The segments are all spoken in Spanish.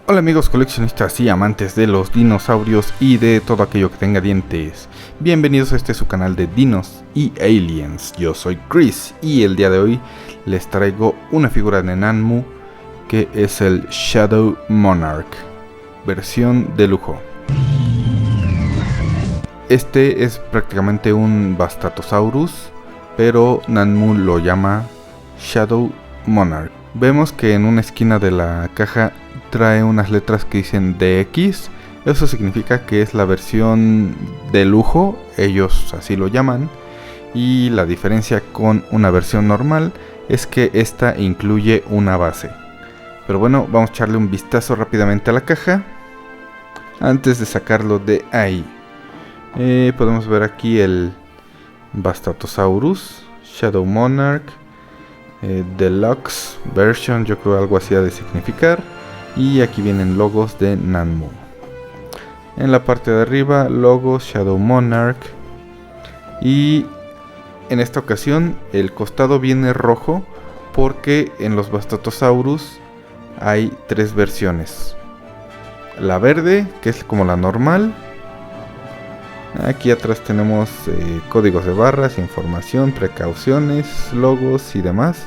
Hola amigos coleccionistas y amantes de los dinosaurios y de todo aquello que tenga dientes. Bienvenidos a su canal de Dinos y Aliens. Yo soy Chris y el día de hoy les traigo una figura de Nanmu que es el Shadow Monarch, versión de lujo. Este es prácticamente un Bastatosaurus, pero Nanmu lo llama Shadow Monarch. Vemos que en una esquina de la caja trae unas letras que dicen DX. Eso significa que es la versión de lujo, ellos así lo llaman. Y la diferencia con una versión normal es que esta incluye una base. Pero bueno, vamos a echarle un vistazo rápidamente a la caja antes de sacarlo de ahí. Podemos ver aquí el Bastatosaurus Shadow Monarch Deluxe Version, yo creo algo así ha de significar. Y aquí vienen logos de Nanmu. En la parte de arriba, logos Shadow Monarch. Y en esta ocasión el costado viene rojo porque en los Bastatosaurus hay tres versiones. La verde, que es como la normal. Aquí atrás tenemos códigos de barras, información, precauciones, logos y demás.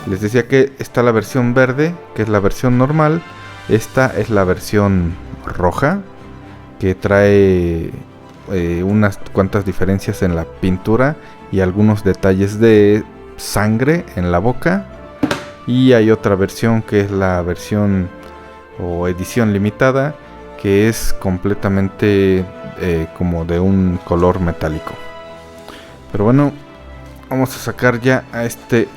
Les decía que está la versión verde, que es la versión normal. Esta es la versión roja, que trae unas cuantas diferencias en la pintura y algunos detalles de sangre en la boca. Y hay otra versión que es la versión o edición limitada, que es completamente como de un color metálico. Pero bueno, vamos a sacar ya a este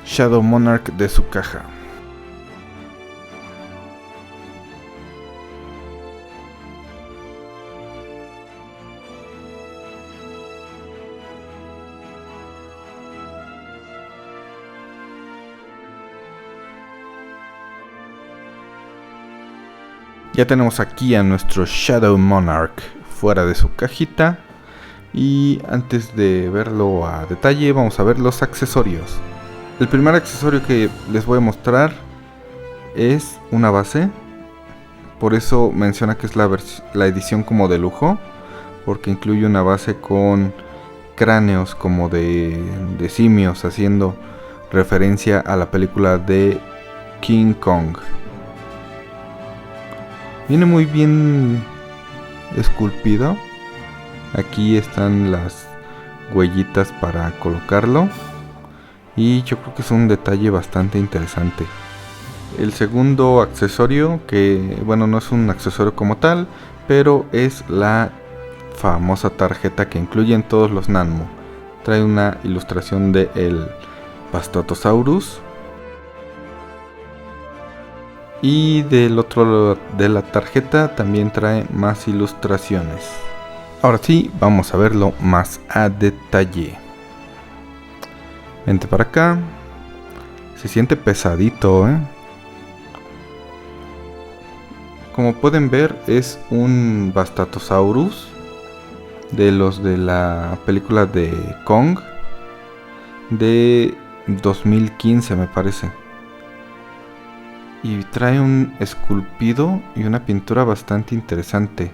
Shadow Monarch de su caja. Ya tenemos aquí a nuestro Shadow Monarch fuera de su cajita. Y antes de verlo a detalle, vamos a ver los accesorios. El primer accesorio que les voy a mostrar es una base. Por eso menciona que es la edición como de lujo, porque incluye una base con cráneos como de simios, haciendo referencia a la película de King Kong. Viene muy bien esculpido. Aquí están las huellitas para colocarlo. Y yo creo que es un detalle bastante interesante. El segundo accesorio, que bueno, no es un accesorio como tal, pero es la famosa tarjeta que incluyen todos los Nanmu. Trae una ilustración de el Bastatosaurus. Y del otro lado de la tarjeta también trae más ilustraciones. Ahora sí, vamos a verlo más a detalle. Vente para acá. Se siente pesadito, Como pueden ver, es un Bastatosaurus de los de la película de Kong de 2015, me parece. Y trae un esculpido y una pintura bastante interesante.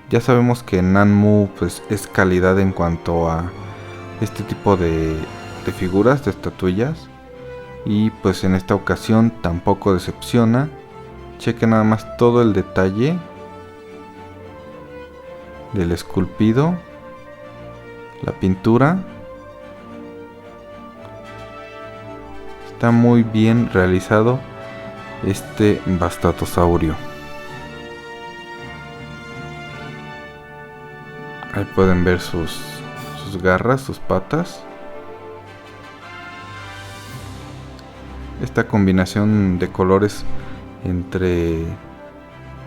Ya sabemos que Nanmu pues, es calidad en cuanto a este tipo de figuras, de estatuillas. Y pues en esta ocasión tampoco decepciona. Chequen nada más todo el detalle del esculpido, la pintura. Está muy bien realizado este Bastatosaurio. Ahí pueden ver sus garras, sus patas. Esta combinación de colores entre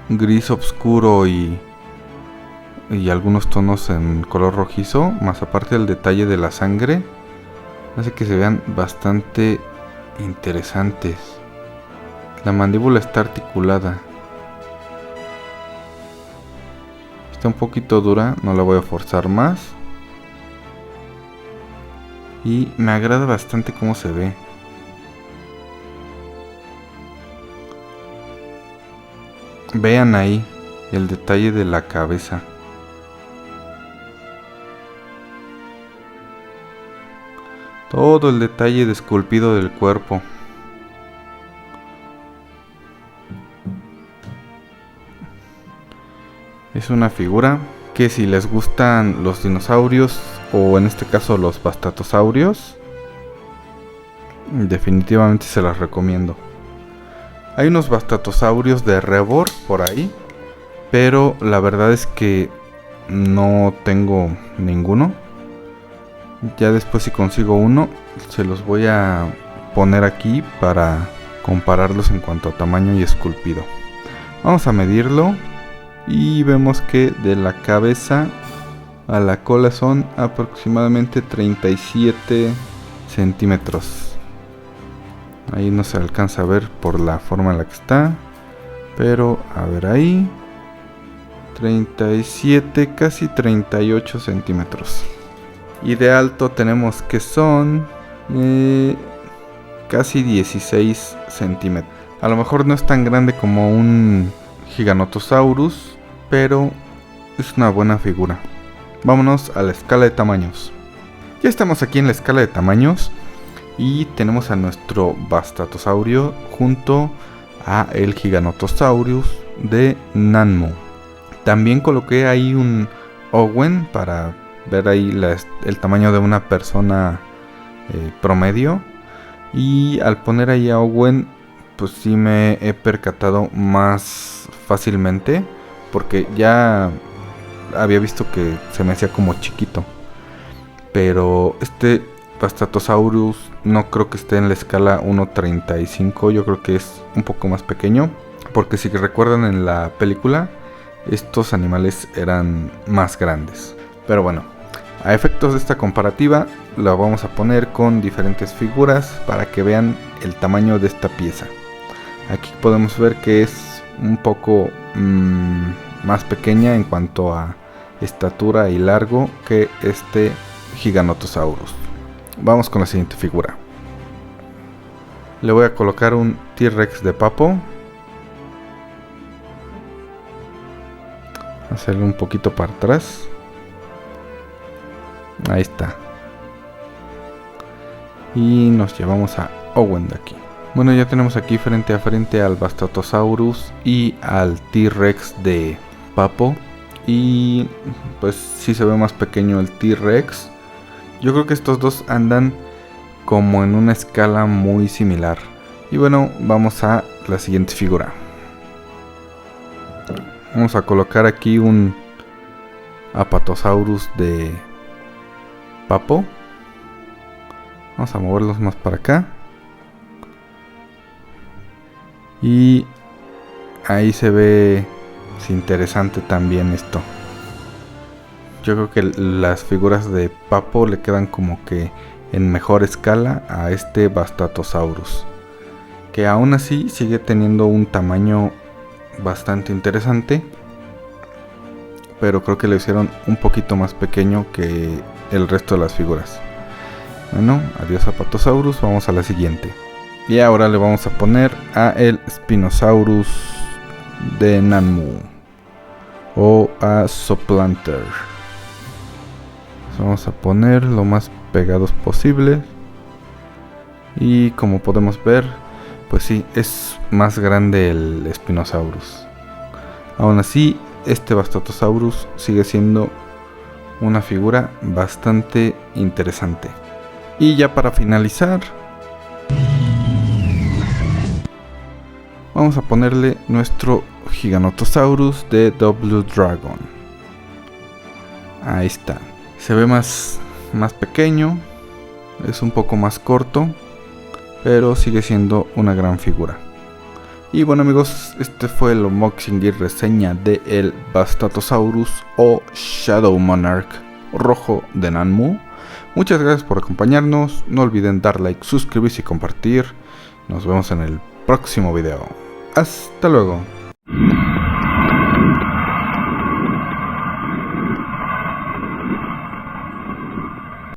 gris oscuro y algunos tonos en color rojizo, más aparte el detalle de la sangre, hace que se vean bastante interesantes. La mandíbula está articulada. Está un poquito dura, no la voy a forzar más. Y me agrada bastante cómo se ve. Vean ahí el detalle de la cabeza. Todo el detalle de esculpido del cuerpo. Es una figura que si les gustan los dinosaurios, o en este caso los bastatosaurios, definitivamente se las recomiendo. Hay unos bastatosaurios de Rebor por ahí, pero la verdad es que no tengo ninguno. Ya después, si consigo uno, se los voy a poner aquí para compararlos en cuanto a tamaño y esculpido. Vamos a medirlo y vemos que de la cabeza a la cola son aproximadamente 37 centímetros. Ahí no se alcanza a ver por la forma en la que está, pero a ver ahí, 37, casi 38 centímetros. Y de alto tenemos que son casi 16 centímetros. A lo mejor no es tan grande como un Giganotosaurus, pero es una buena figura. Vámonos a la escala de tamaños. Ya estamos aquí en la escala de tamaños y tenemos a nuestro Bastatosaurio junto a el Giganotosaurus de Nanmu. También coloqué ahí un Owen para ver ahí el tamaño de una persona promedio. Y al poner ahí a Owen, pues sí me he percatado más fácilmente, porque ya había visto que se me hacía como chiquito. Pero este Bastatosaurus no creo que esté en la escala 1.35, yo creo que es un poco más pequeño, porque si recuerdan en la película, estos animales eran más grandes. Pero bueno, a efectos de esta comparativa, la vamos a poner con diferentes figuras para que vean el tamaño de esta pieza. Aquí podemos ver que es un poco más pequeña en cuanto a estatura y largo que este Giganotosaurus. Vamos con la siguiente figura. Le voy a colocar un T-Rex de Papo. Hacerle un poquito para atrás. Ahí está. Y nos llevamos a Owen de aquí. Bueno, ya tenemos aquí frente a frente al Bastatosaurus y al T-Rex de Papo. Y pues sí se ve más pequeño el T-Rex. Yo creo que estos dos andan como en una escala muy similar. Y bueno, vamos a la siguiente figura. Vamos a colocar aquí un Apatosaurus de Papo. Vamos a moverlos más para acá. Y ahí se ve interesante también esto. Yo creo que las figuras de Papo le quedan como que en mejor escala a este Bastatosaurus, que aún así sigue teniendo un tamaño bastante interesante, pero creo que lo hicieron un poquito más pequeño que el resto de las figuras. Bueno, adiós Apatosaurus, vamos a la siguiente. Y ahora le vamos a poner a el Spinosaurus de Nanmu o a Zooplander. Vamos a poner lo más pegados posible. Y como podemos ver, pues sí, es más grande el Spinosaurus. Aún así, este Bastatosaurus sigue siendo una figura bastante interesante. Y ya para finalizar, vamos a ponerle nuestro Giganotosaurus de Blue Dragon. Ahí está. Se ve más pequeño, es un poco más corto, pero sigue siendo una gran figura. Y bueno amigos, este fue el unboxing y reseña de el Bastatosaurus o Shadow Monarch rojo de Nanmu. Muchas gracias por acompañarnos, no olviden dar like, suscribirse y compartir. Nos vemos en el próximo video. Hasta luego.